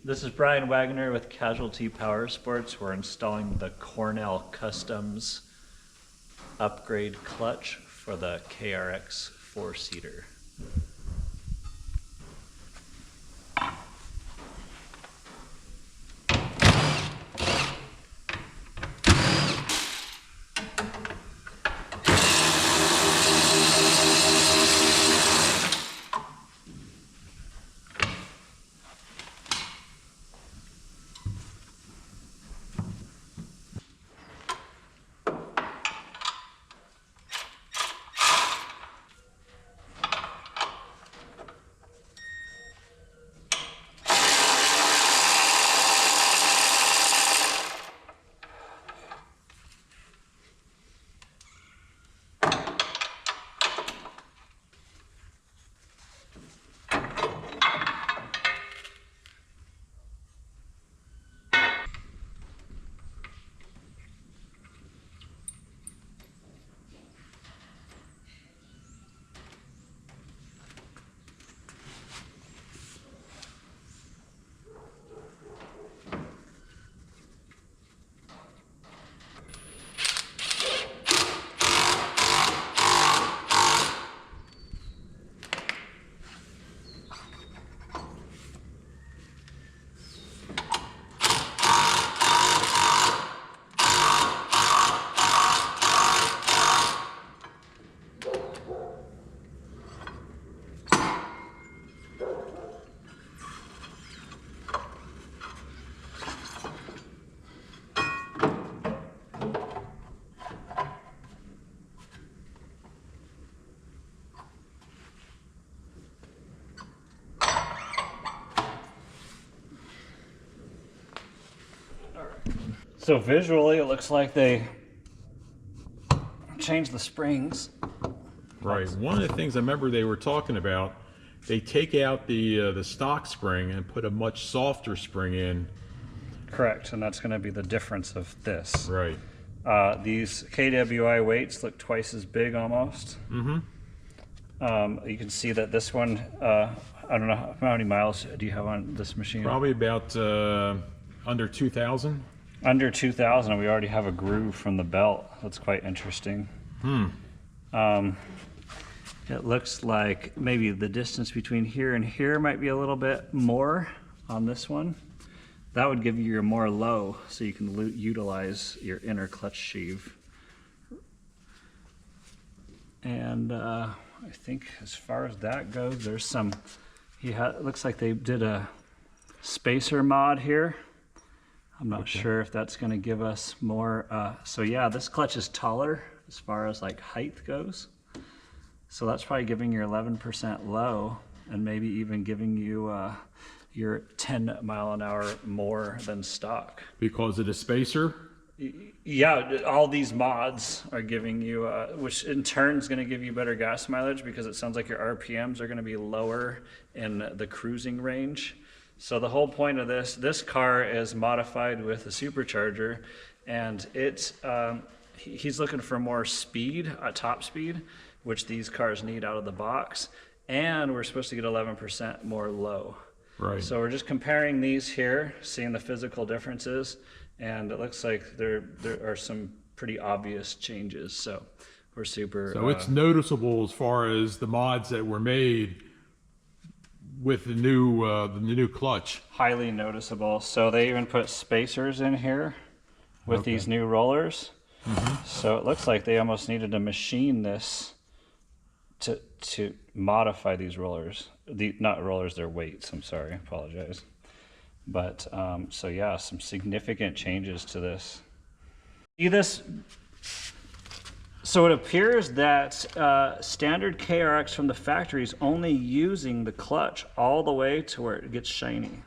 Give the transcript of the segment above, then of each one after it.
This is Bryan Wagner with Casualty Powersports. We're installing the Cornell Customs upgrade clutch for the KRX 4-seater. So visually, it looks like they changed the springs. Right. One of the things I remember they were talking about, they take out the stock spring and put a much softer spring in. Correct, and that's going to be the difference of this. Right. These KWI weights look twice as big almost. Mm-hmm. You can see that this one, I don't know, how many miles do you have on this machine? Probably about under 2,000. Under 2,000, and we already have a groove from the belt. That's quite interesting. It looks like maybe the distance between here and here might be a little bit more on this one. That would give you your more low, so you can utilize your inner clutch sheave. And I think as far as that goes, there's some, it looks like they did a spacer mod here. I'm not sure if that's going to give us more. So yeah, this clutch is taller as far as like height goes. So that's probably giving you 11% low and maybe even giving you your 10 mile an hour more than stock. Because of the spacer? Yeah, all these mods are giving you, which in turn is going to give you better gas mileage because it sounds like your RPMs are going to be lower in the cruising range. So the whole point of this car is modified with a supercharger, and he's looking for more speed, top speed, which these cars need out of the box, and we're supposed to get 11% more low. Right. So we're just comparing these here, seeing the physical differences, and it looks like there are some pretty obvious changes. So we're super. So it's noticeable as far as the mods that were made with the new clutch. Highly noticeable. So they even put spacers in here with these new rollers. So it looks like they almost needed to machine this to modify these rollers. Not rollers, they're weights. I'm sorry, I apologize. But so yeah, some significant changes to this. See this? So it appears that standard KRX from the factory is only using the clutch all the way to where it gets shiny.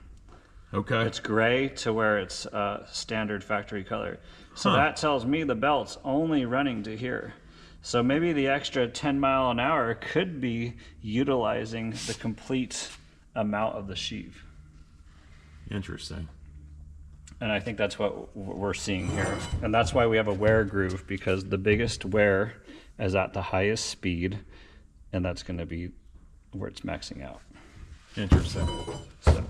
Okay. It's gray to where it's standard factory color. So that tells me the belt's only running to here. So maybe the extra 10 mile an hour could be utilizing the complete amount of the sheave. Interesting. And I think that's what we're seeing here. And that's why we have a wear groove, because the biggest wear is at the highest speed, and that's going to be where it's maxing out. Interesting. So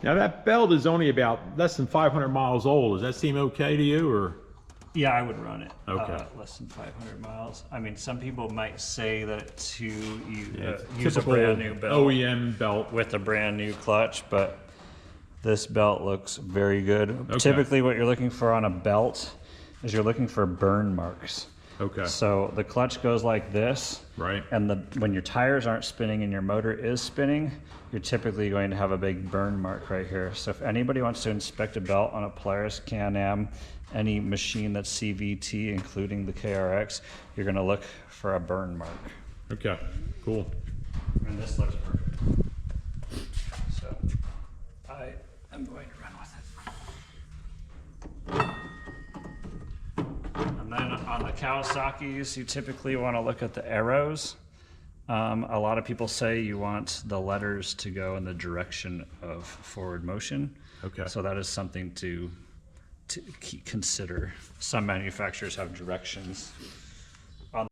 Now that belt is only about less than 500 miles old. Does that seem okay to you, or? Yeah, I would run it. Okay. Less than 500 miles. I mean, some people might say that to use a Typical brand new belt OEM belt. with a brand new clutch, but this belt looks very good. Okay. Typically, what you're looking for on a belt is you're looking for burn marks. Okay. So the clutch goes like this, Right. and when your tires aren't spinning and your motor is spinning, you're typically going to have a big burn mark right here. So if anybody wants to inspect a belt on a Polaris, Can-Am, any machine that's CVT, including the KRX, you're going to look for a burn mark. Okay, cool. And this looks perfect. So I am going to run with it. And then on the Kawasaki's, you typically want to look at the arrows. A lot of people say you want the letters to go in the direction of forward motion. Okay. So that is something to consider. Some manufacturers have directions.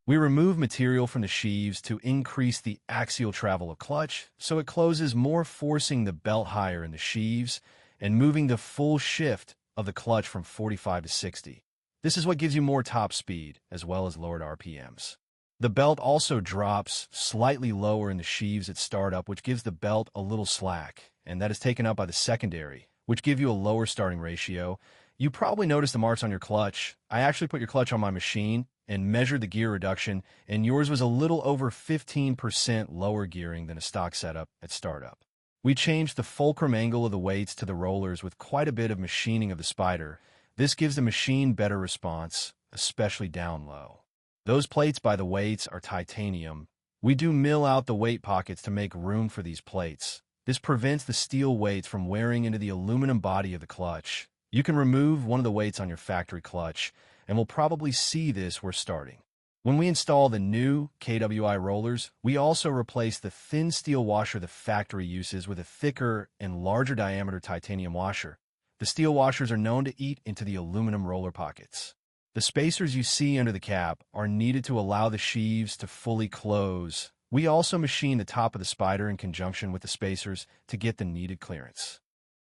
We remove material from the sheaves to increase the axial travel of clutch, so it closes more, forcing the belt higher in the sheaves and moving the full shift of the clutch from 45 to 60. This is what gives you more top speed, as well as lowered RPMs. The belt also drops slightly lower in the sheaves at startup, which gives the belt a little slack, and that is taken up by the secondary, which give you a lower starting ratio. You probably noticed the marks on your clutch. I actually put your clutch on my machine and measured the gear reduction, and yours was a little over 15% lower gearing than a stock setup at startup. We changed the fulcrum angle of the weights to the rollers with quite a bit of machining of the spider. This gives the machine better response, especially down low. Those plates by the weights are titanium. We do mill out the weight pockets to make room for these plates. This prevents the steel weights from wearing into the aluminum body of the clutch. You can remove one of the weights on your factory clutch, and we'll probably see this where starting. When we install the new KWI rollers, we also replace the thin steel washer the factory uses with a thicker and larger diameter titanium washer. The steel washers are known to eat into the aluminum roller pockets. The spacers you see under the cap are needed to allow the sheaves to fully close. We also machine the top of the spider in conjunction with the spacers to get the needed clearance.